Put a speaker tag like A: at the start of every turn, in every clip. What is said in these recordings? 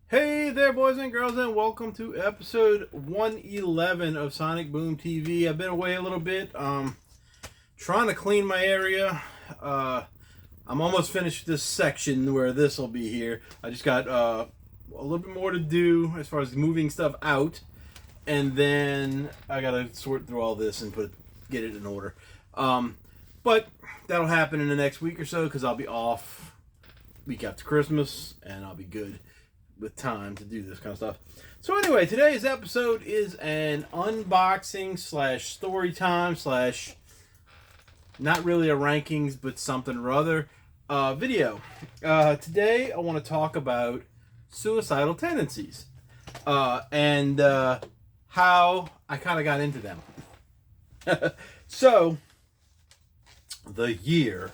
A: Hey there, boys and girls, and welcome to episode 111 of Sonic Boom TV. I've been away a little bit, trying to clean my area. I'm almost finished this section where this will be here. I just got a little bit more to do as far as moving stuff out, and then I gotta sort through all this and get it in order. But that'll happen in the next week or so because I'll be off week after Christmas, and I'll be good with time to do this kind of stuff. So anyway, today's episode is an unboxing slash story time slash not really a rankings but something or other video. Today I want to talk about suicidal tendencies and how I kind of got into them. So the year,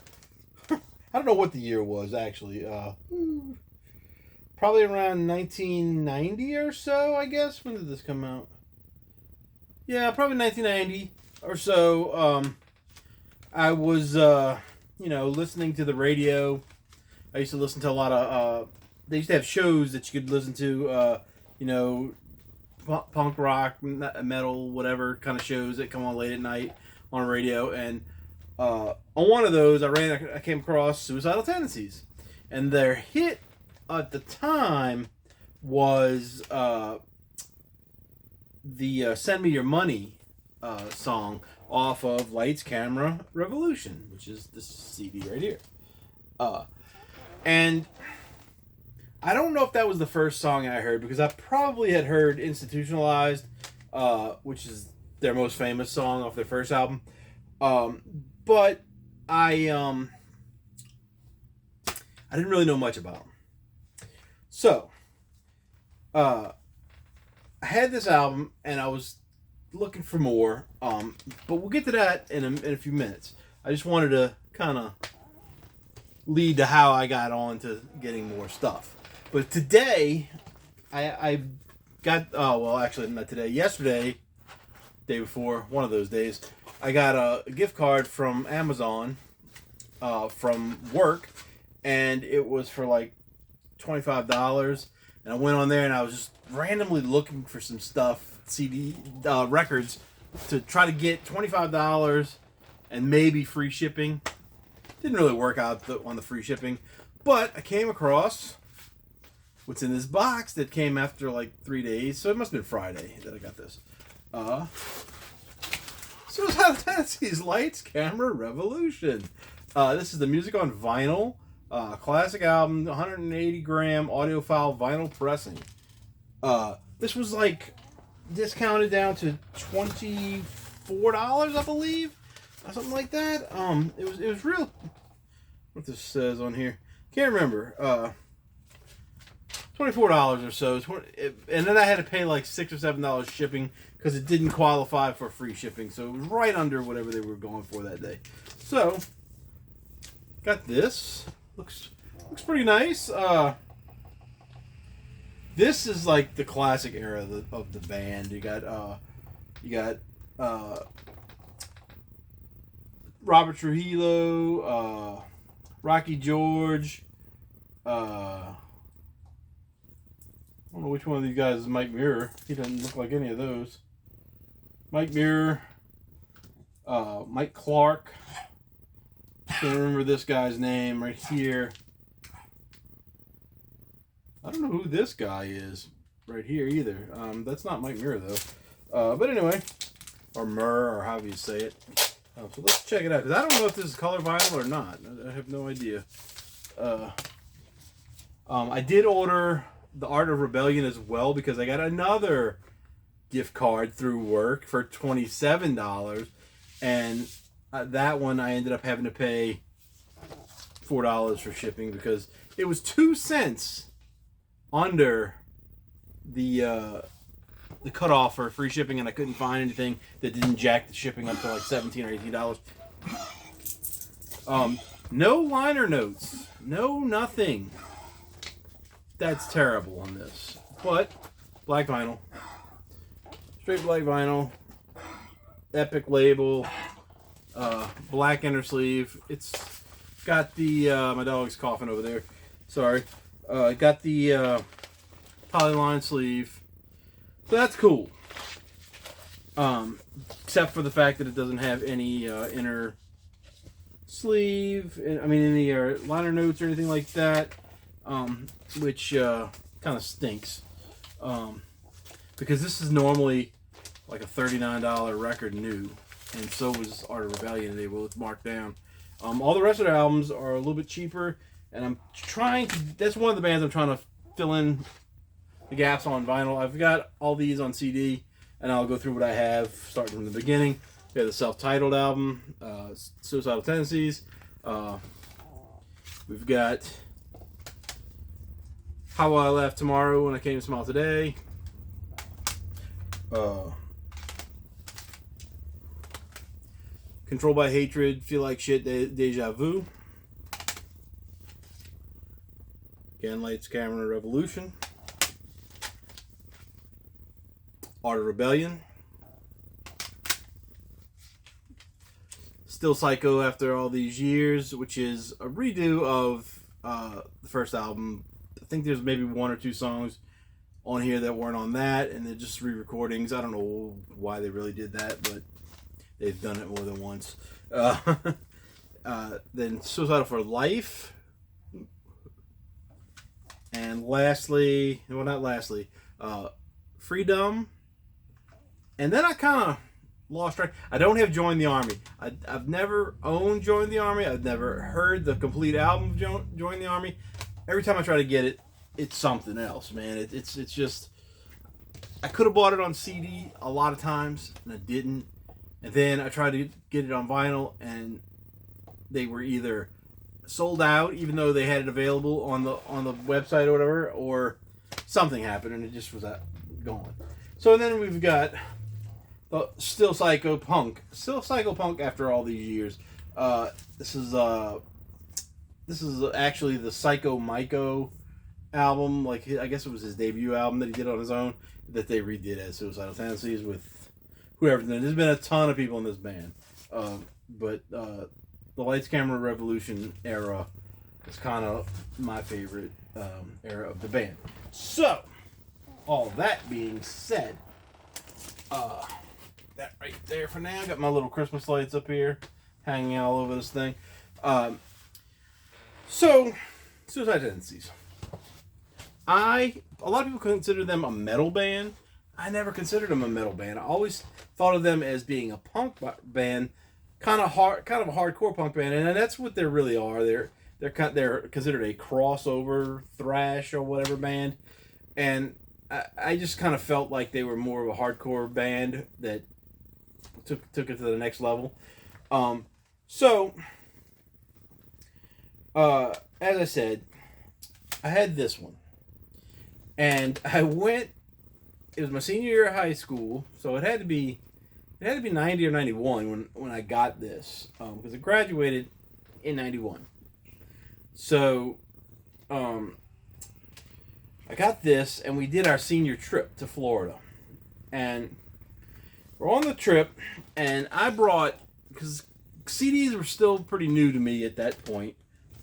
A: I don't know what the year was actually. Probably around 1990 or so, I guess. When did this come out? Yeah, probably 1990 or so. I was, listening to the radio. I used to listen to a lot of, they used to have shows that you could listen to, punk rock, metal, whatever kind of shows that come on late at night on radio. And on one of those, I came across Suicidal Tendencies. And their hit at the time was the Send Me Your Money song off of Lights, Camera, Revolution, which is this CD right here. And I don't know if that was the first song I heard, because I probably had heard Institutionalized, which is their most famous song off their first album. But I didn't really know much about them. So, I had this album, and I was looking for more, but we'll get to that in a few minutes. I just wanted to kind of lead to how I got on to getting more stuff. But today, I got, actually not today, yesterday, day before, one of those days, I got a gift card from Amazon, from work, and it was for like $25, and I went on there and I was just randomly looking for some stuff, records, to try to get $25 and maybe free shipping. Didn't really work out on the free shipping, but I came across what's in this box that came after like 3 days, so it must have been Friday that I got this. Suicidal Tendencies, Lights, Camera, Revolution. This is the music on vinyl. Classic album, 180 gram audiophile vinyl pressing. This was like discounted down to $24, I believe, or something like that. It was real. What this says on here, can't remember. $24 or so. And then I had to pay like $6 or $7 shipping because it didn't qualify for free shipping. So it was right under whatever they were going for that day. So got this. Looks pretty nice. This is like the classic era of the band. You got Robert Trujillo, Rocky George. I don't know which one of these guys is Mike Muir. He doesn't look like any of those. Mike Muir, Mike Clark. Can't remember this guy's name right here. I don't know who this guy is right here either. That's not Mike Muir though. But anyway, or Murr, or however you say it. So let's check it out, because I don't know if this is color vinyl or not. I have no idea. I did order The Art of Rebellion as well, because I got another gift card through work for $27, and that one I ended up having to pay $4 for shipping, because it was 2 cents under the cutoff for free shipping, and I couldn't find anything that didn't jack the shipping up to like $17 or $18. No liner notes, no nothing. That's terrible on this, but black vinyl, straight black vinyl, Epic label. Black inner sleeve. It's got the my dog's coughing over there. Sorry. Got the polyline sleeve. So that's cool. Except for the fact that it doesn't have any inner sleeve, any liner notes or anything like that, which kind of stinks. Because this is normally like a $39 record new, and so was Art of Rebellion. They both marked down. All the rest of their albums are a little bit cheaper, and I'm trying to. That's one of the bands I'm trying to fill in the gaps on vinyl. I've got all these on CD, and I'll go through what I have starting from the beginning. We have the self-titled album, Suicidal Tendencies. We've got How Will I Laugh Tomorrow When I Came to Smile Today. Controlled by Hatred, Feel Like Shit, Deja Vu. Again, Lights, Camera, Revolution. Art of Rebellion. Still Psycho After All These Years, which is a redo of the first album. I think there's maybe one or two songs on here that weren't on that, and they're just re-recordings. I don't know why they really did that, but they've done it more than once. Then Suicidal for Life. And lastly, well, not lastly, Freedom. And then I kind of lost track. I don't have Join the Army. I've never owned Join the Army. I've never heard the complete album of Join the Army. Every time I try to get it, it's something else, man. It's just... I could have bought it on CD a lot of times, and I didn't. And then I tried to get it on vinyl, and they were either sold out, even though they had it available on the website or whatever, or something happened, and it just was gone. So then we've got Still Psycho Punk. Still Psycho Punk after all these years. This is actually the Psycho Myco album. Like, I guess it was his debut album that he did on his own, that they redid as Suicidal Tendencies with whoever. There's been a ton of people in this band, but the Lights, Camera, Revolution era is kind of my favorite era of the band. So, all that being said, that right there for now. Got my little Christmas lights up here, hanging all over this thing. So, Suicidal Tendencies. A lot of people consider them a metal band. I never considered them a metal band. I always thought of them as being a punk band, kind of a hardcore punk band, and that's what they really are. They're considered a crossover thrash or whatever band, and I just kind of felt like they were more of a hardcore band that took it to the next level. As I said, I had this one, and I went. It was my senior year of high school, so it had to be 90 or 91 when I got this, because I graduated in 91. So, I got this, and we did our senior trip to Florida, and we're on the trip, and I brought, because CDs were still pretty new to me at that point,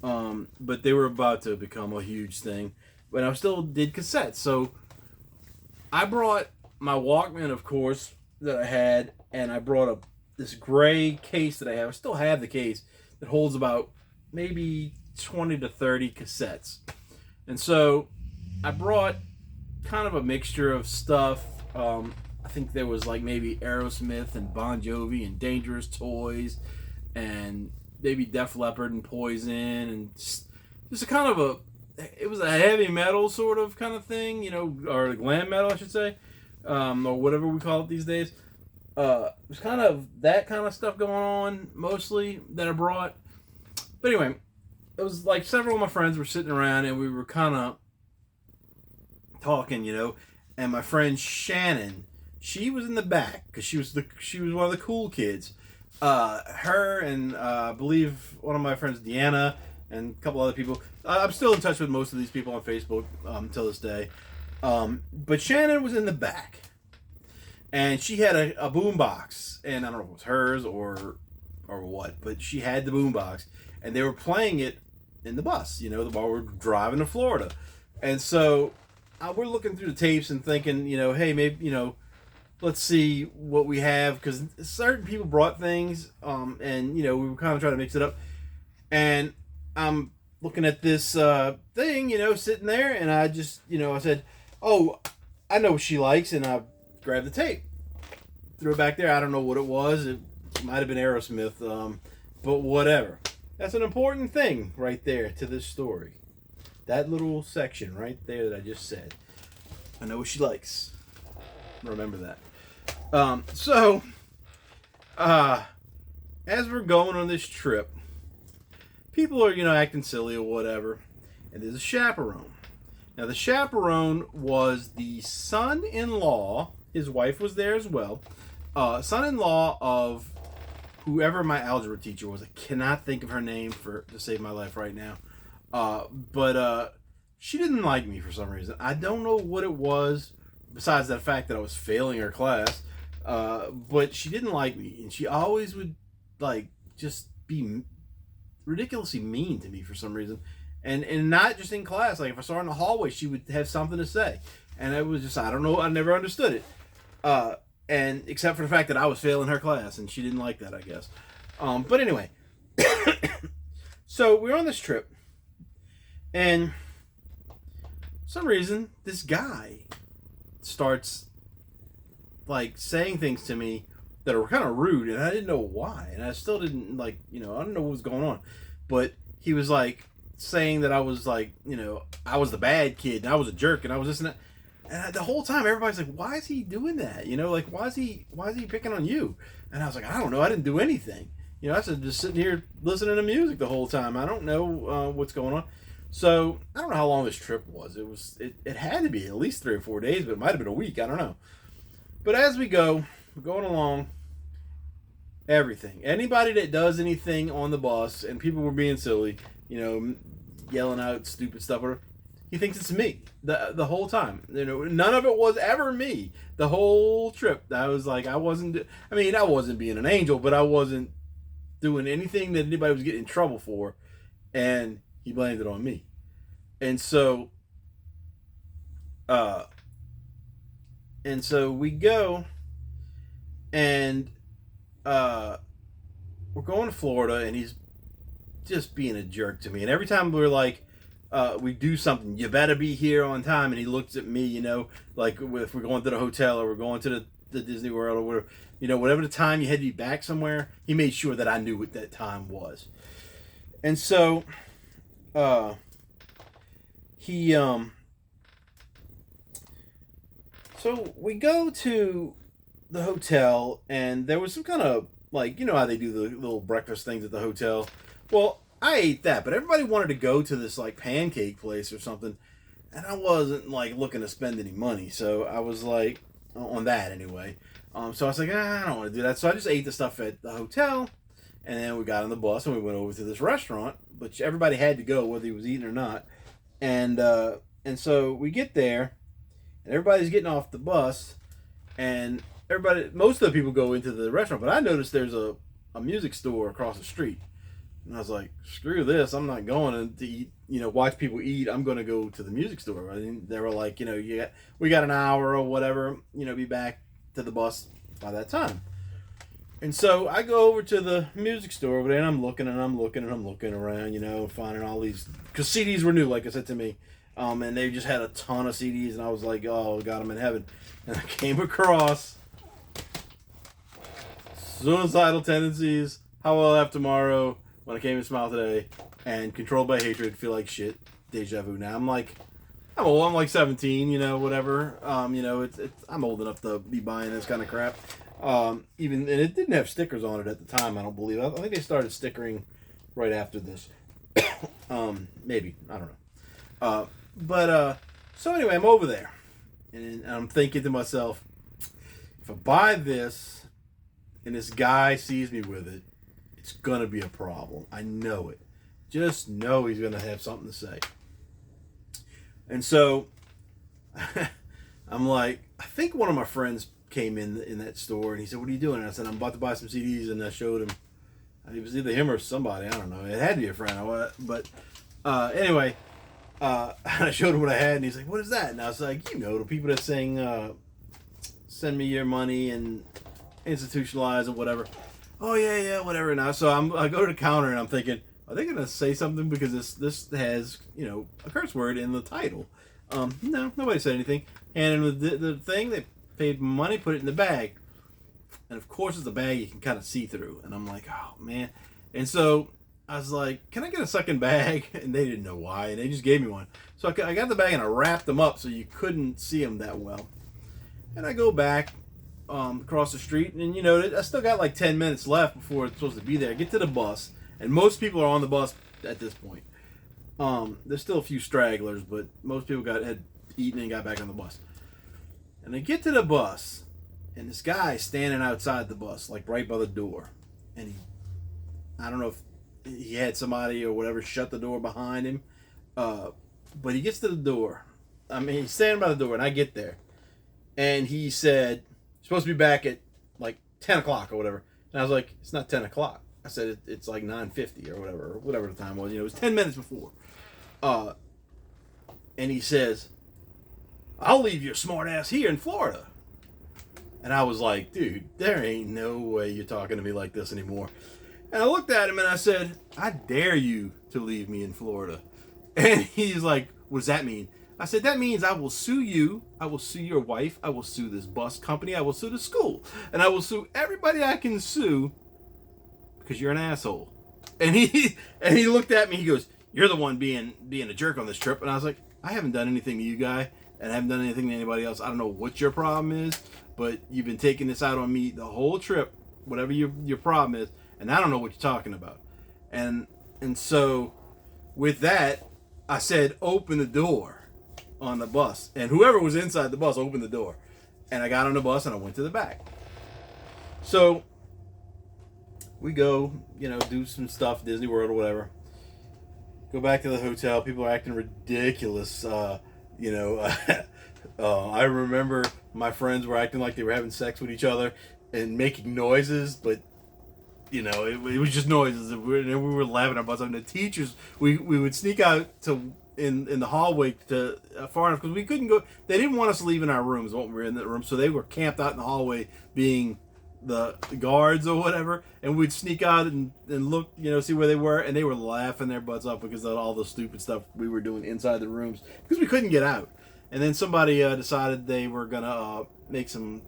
A: but they were about to become a huge thing, but I still did cassettes, so I brought my Walkman, of course, that I had, and I brought this gray case that I have. I still have the case that holds about maybe 20 to 30 cassettes. And so I brought kind of a mixture of stuff. I think there was like maybe Aerosmith and Bon Jovi and Dangerous Toys and maybe Def Leppard and Poison, and just a kind of it was a heavy metal sort of kind of thing, or glam metal, I should say, or whatever we call it these days. It was kind of that kind of stuff going on, mostly, that I brought. But anyway, it was like several of my friends were sitting around, and we were kind of talking, and my friend Shannon, she was in the back, because she was one of the cool kids. Her and I believe one of my friends, Deanna, and a couple other people. I'm still in touch with most of these people on Facebook till this day. But Shannon was in the back, and she had a boom box, and I don't know if it was hers or what, but she had the boom box, and they were playing it in the bus, while we were driving to Florida. And so we're looking through the tapes and thinking, hey, maybe, let's see what we have, because certain people brought things, and we were kind of trying to mix it up, and I'm looking at this thing, sitting there, and I just, I said, oh, I know what she likes, and I grabbed the tape, threw it back there. I don't know what it was. It might have been Aerosmith, but whatever. That's an important thing right there to this story. That little section right there that I just said. I know what she likes. Remember that. As we're going on this trip, people are, acting silly or whatever, and there's a chaperone. Now, the chaperone was the son-in-law. His wife was there as well. Son-in-law of whoever my algebra teacher was. I cannot think of her name to save my life right now. But she didn't like me for some reason. I don't know what it was, besides the fact that I was failing her class. But she didn't like me, and she always would, just be ridiculously mean to me for some reason. And not just in class. Like, if I saw her in the hallway, she would have something to say. And it was just, I don't know, I never understood it. And except for the fact that I was failing her class, and she didn't like that, I guess. But anyway. So, we're on this trip. And for some reason, this guy starts, saying things to me that are kind of rude, and I didn't know why. And I still didn't, I don't know what was going on. But he was, saying that I was, I was the bad kid, and I was a jerk, and I was this and that. And the whole time, everybody's like, why is he doing that? Why is he picking on you? And I was like, I don't know. I didn't do anything. I was just sitting here listening to music the whole time. I don't know what's going on. So, I don't know how long this trip was. It had to be at least 3 or 4 days, but it might have been a week. I don't know. But as we go, we're going along, everything. Anybody that does anything on the bus, and people were being silly, yelling out stupid stuff, or he thinks it's me the whole time. None of it was ever me. The whole trip, I was like, I wasn't being an angel, but I wasn't doing anything that anybody was getting in trouble for, and he blamed it on me. And so we go, and we're going to Florida, and he's just being a jerk to me. And every time we're we do something, you better be here on time, and he looks at me, if we're going to the hotel, or we're going to the Disney World, or whatever, whatever the time you had to be back somewhere, he made sure that I knew what that time was. And so so we go to the hotel, and there was some kind of, how they do the little breakfast things at the hotel. Well, I ate that, but everybody wanted to go to this pancake place or something, and I wasn't looking to spend any money, so I was on that anyway. So I was like, I don't want to do that. So I just ate the stuff at the hotel, and then we got on the bus and we went over to this restaurant, which everybody had to go whether he was eating or not. And so we get there, and everybody's getting off the bus, and most of the people go into the restaurant, but I noticed there's a music store across the street. And I was like, screw this, I'm not going to eat, watch people eat. I'm going to go to the music store. They were like, we got an hour or whatever, be back to the bus by that time. And so I go over to the music store over there, and I'm looking around, finding all these, because CDs were new, like I said to me. And they just had a ton of CDs, and I was like, oh, God, I'm in heaven. And I came across Suicidal Tendencies, How Will I Have Tomorrow, When I Came and Smile Today, and Controlled by Hatred, Feel Like Shit, Deja Vu. Now, I'm old, I'm 17, whatever. I'm old enough to be buying this kind of crap. And it didn't have stickers on it at the time, I don't believe. I think they started stickering right after this. Maybe, I don't know. So anyway, I'm over there, and I'm thinking to myself, if I buy this, and this guy sees me with it, it's gonna be a problem. I know it. Just know he's gonna have something to say. And so I'm like, I think one of my friends came in that store, and he said, what are you doing? And I said, I'm about to buy some CDs, and I showed him. It was either him or somebody, I don't know. It had to be a friend. But anyway, And I showed him what I had, and he's like, "What is that?" And I was like, "You know, the people that sing, send me your money and institutionalize and whatever." "Oh yeah, whatever." Now, so I go to the counter and I'm thinking, are they gonna say something because this has a curse word in the title? No, nobody said anything. And the thing, they paid money, put it in the bag, and of course it's a bag you can kind of see through. And I'm like, oh man. And so I was like, can I get a second bag? And they didn't know why, and they just gave me one. So I got the bag and I wrapped them up so you couldn't see them that well. And I go back across the street, and I still got like 10 minutes left before it's supposed to be there. I get to the bus, and most people are on the bus at this point. There's still a few stragglers, but most people had eaten and got back on the bus. And I get to the bus, and this guy's standing outside the bus, like right by the door. And I don't know if he had somebody or whatever shut the door behind him, but he gets to the door. I mean, he's standing by the door, and I get there. And he said, "Supposed to be back at like 10 o'clock or whatever." And I was like, "It's not 10 o'clock. I said, it's like 9:50 or whatever the time was. It was 10 minutes before." And he says, "I'll leave your smart ass here in Florida." And I was like, "Dude, there ain't no way you're talking to me like this anymore." And I looked at him and I said, "I dare you to leave me in Florida." And he's like, "What does that mean?" I said, "That means I will sue you, I will sue your wife, I will sue this bus company, I will sue the school, and I will sue everybody I can sue because you're an asshole." And he looked at me, he goes, "You're the one being a jerk on this trip." And I was like, "I haven't done anything to you, guy, and I haven't done anything to anybody else. I don't know what your problem is, but you've been taking this out on me the whole trip, whatever your problem is, and I don't know what you're talking about." And so with that, I said, "Open the door." On the bus, and whoever was inside the bus opened the door, and I got on the bus and I went to the back. So we go, do some stuff, Disney World or whatever. Go back to the hotel. People are acting ridiculous. I remember my friends were acting like they were having sex with each other and making noises, but it was just noises. And we were laughing our butts off. And the teachers, we would sneak out to in the hallway to far enough because we couldn't go. They didn't want us leaving our rooms when we were in that room, so they were camped out in the hallway, being the guards or whatever. And we'd sneak out and look, see where they were, and they were laughing their butts off because of all the stupid stuff we were doing inside the rooms because we couldn't get out. And then somebody decided they were gonna make some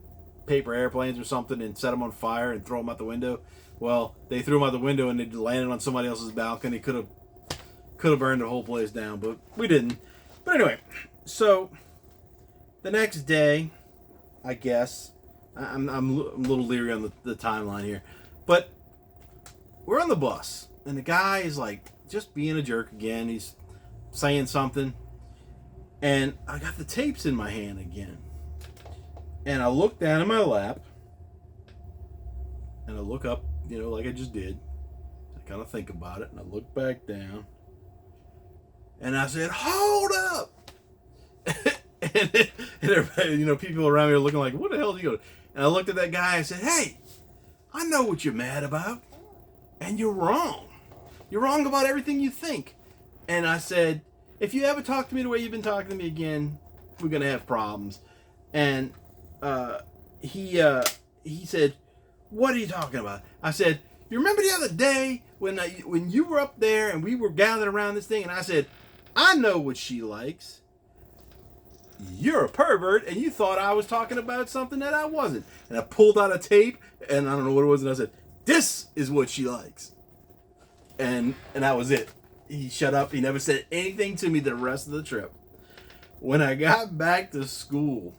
A: paper airplanes or something and set them on fire and throw them out the window. Well, they threw them out the window and they landed on somebody else's balcony. Could have burned the whole place down, but we didn't. But anyway, so the next day, I guess, I'm a little leery on the timeline here, but we're on the bus, and the guy is like just being a jerk again. He's saying something, and I got the tapes in my hand again, and I look down in my lap, and I look up, like I just did. I kind of think about it, and I look back down. And I said, "Hold up!" and everybody, people around me are looking like, "What the hell is he doing?" And I looked at that guy and said, "Hey, I know what you're mad about, and you're wrong. You're wrong about everything you think." And I said, "If you ever talk to me the way you've been talking to me again, we're gonna have problems." And he said, "What are you talking about?" I said, "You remember the other day when you were up there and we were gathered around this thing, and I said, I know what she likes. You're a pervert, and you thought I was talking about something that I wasn't." And I pulled out a tape, and I don't know what it was, and I said, "This is what she likes." And that was it. He shut up. He never said anything to me the rest of the trip. When I got back to school,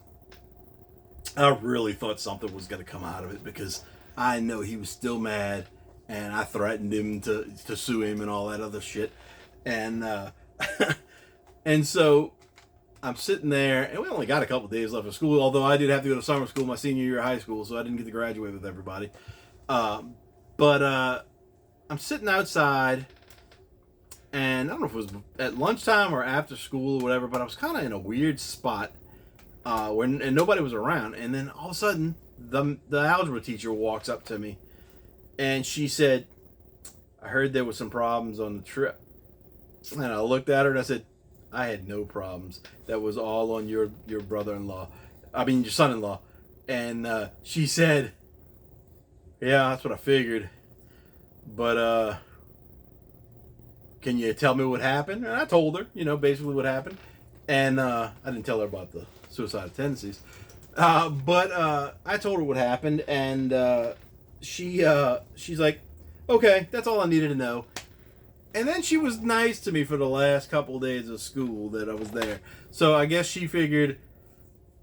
A: I really thought something was going to come out of it because I know he was still mad, and I threatened him to sue him and all that other shit. And and so I'm sitting there, and we only got a couple days left of school, although I did have to go to summer school my senior year of high school, so I didn't get to graduate with everybody. But I'm sitting outside, and I don't know if it was at lunchtime or after school or whatever, but I was kind of in a weird spot and nobody was around. And then all of a sudden, the algebra teacher walks up to me, and she said, "I heard there was some problems on the trip." And I looked at her and I said, I had no problems. That was all on your brother-in-law. I mean, your son-in-law. And she said, yeah, that's what I figured. But can you tell me what happened? And I told her, basically what happened. And I didn't tell her about the suicidal tendencies. But I told her what happened, and she's like, okay, that's all I needed to know. And then she was nice to me for the last couple of days of school that I was there. So I guess she figured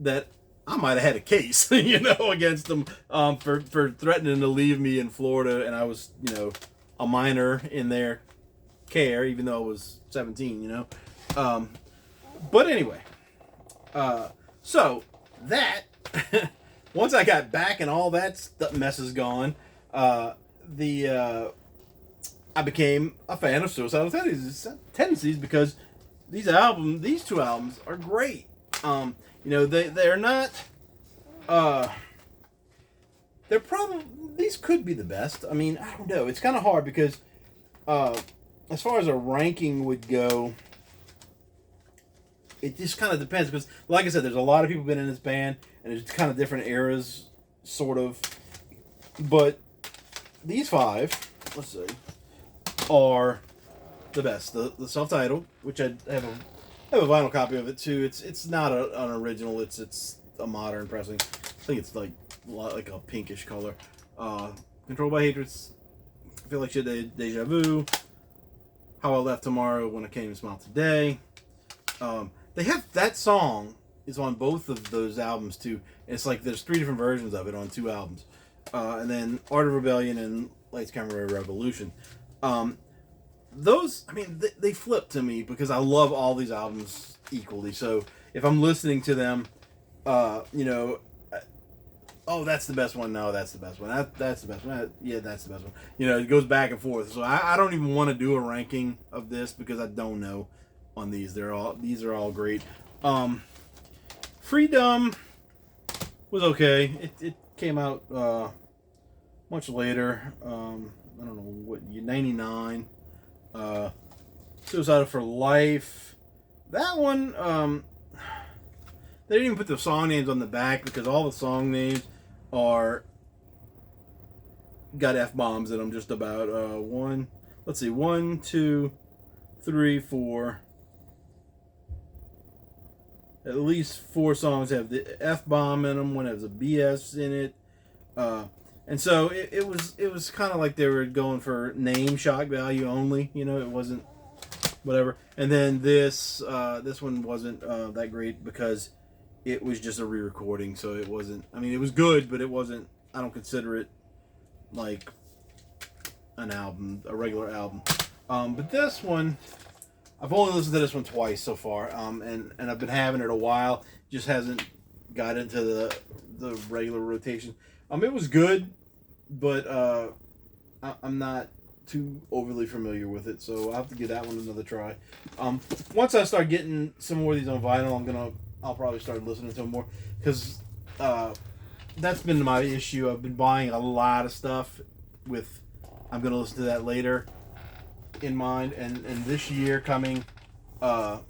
A: that I might have had a case, against them for threatening to leave me in Florida, and I was, a minor in their care, even though I was 17, But anyway, so that once I got back and all that mess is gone, I became a fan of Suicidal Tendencies because these two albums are great. They're not. They're probably, these could be the best. I mean, I don't know. It's kind of hard because, as far as a ranking would go, it just kind of depends because, like I said, there's a lot of people been in this band, and there's kind of different eras, sort of. But these five, let's see, are the best. The self-titled, which I have a vinyl copy of it too. It's not an original. It's a modern pressing. I think it's like a pinkish color. Controlled by Hatred. I feel like shit. Deja Vu. How I Left Tomorrow When I Can't Even Smile Today. They have that song is on both of those albums too. It's like there's 3 different versions of it on 2 albums, and then Art of Rebellion and Lights Camera Revolution. Those, I mean, they flip to me because I love all these albums equally. So if I'm listening to them, oh, that's the best one. No, that's the best one. That's the best one. Yeah, that's the best one. It goes back and forth. So I don't even want to do a ranking of this because I don't know on these. These are all great. Freedom was okay. It came out much later. I don't know what 99. Suicidal for Life. That one, they didn't even put the song names on the back because all the song names got F-bombs in them just about. Let's see, 1, 2, 3, 4. At least 4 songs have the F-bomb in them. One has a BS in it. And so it was kind of like they were going for name shock value only. It wasn't whatever. And then this one wasn't that great because it was just a re-recording. So it wasn't. I mean, it was good, but it wasn't. I don't consider it like an album, a regular album. But this one, I've only listened to this one twice so far. And I've been having it a while. Just hasn't got into the regular rotation. It was good, but I'm not too overly familiar with it, so I'll have to give that one another try. Once I start getting some more of these on vinyl, I'll probably start listening to them more because that's been my issue. I've been buying a lot of stuff with I'm gonna listen to that later in mind, and this year coming, I'm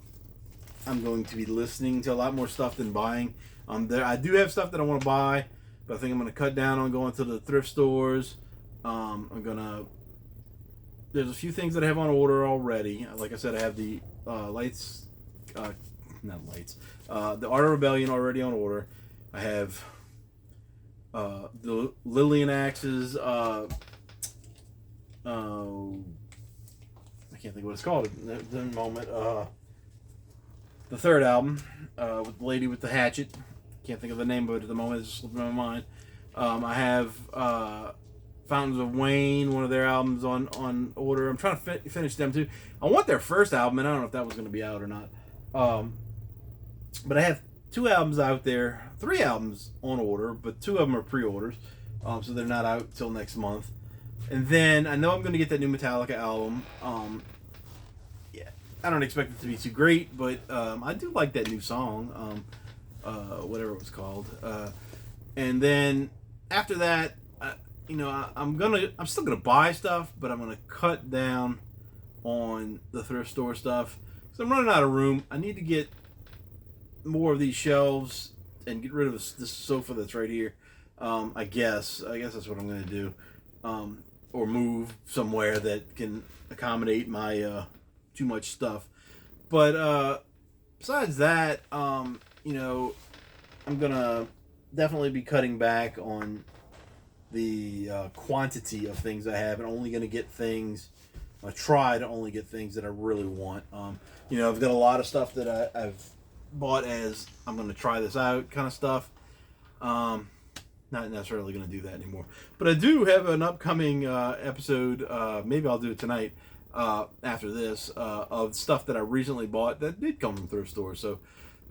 A: going to be listening to a lot more stuff than buying. I do have stuff that I want to buy. But I think I'm going to cut down on going to the thrift stores. There's a few things that I have on order already. Like I said, I have the the Art of Rebellion already on order. I have the Lillian Axe's, I can't think what it's called at the moment. The third album, with the lady with the hatchet. Can't think of the name of it at the moment. It's just slipping my mind. I have Fountains of Wayne, one of their albums on order. I'm trying to finish them too. I want their first album, and I don't know if that was going to be out or not. But I have 2 albums out there, 3 albums on order, but 2 of them are pre-orders, so they're not out till next month. And then I know I'm going to get that new Metallica album. Yeah, I don't expect it to be too great, but I do like that new song. Whatever it was called, and then after that, I'm still gonna buy stuff, but I'm gonna cut down on the thrift store stuff. So I'm running out of room. I need to get more of these shelves and get rid of this sofa that's right here. I guess that's what I'm going to do. Or move somewhere that can accommodate my too much stuff. But besides that, you know, I'm going to definitely be cutting back on the quantity of things I have, and only going to get things. I try to only get things that I really want. You know, I've got a lot of stuff that I've bought as I'm going to try this out kind of stuff. Not necessarily going to do that anymore. But I do have an upcoming episode, maybe I'll do it tonight after this, of stuff that I recently bought that did come from thrift stores. So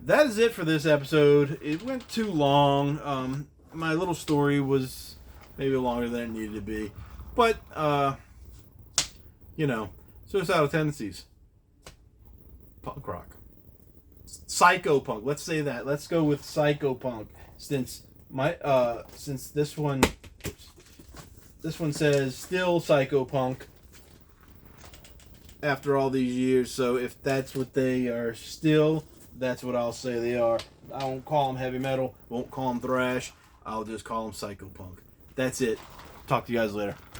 A: that is it for this episode. It went too long. My little story was maybe longer than it needed to be. But, you know, Suicidal Tendencies. Punk rock. Psycho punk. Let's say that. Let's go with psycho punk. Since this one says still psycho punk after all these years. So if that's what they are still, that's what I'll say they are. I won't call them heavy metal. Won't call them thrash. I'll just call them psycho punk. That's it. Talk to you guys later.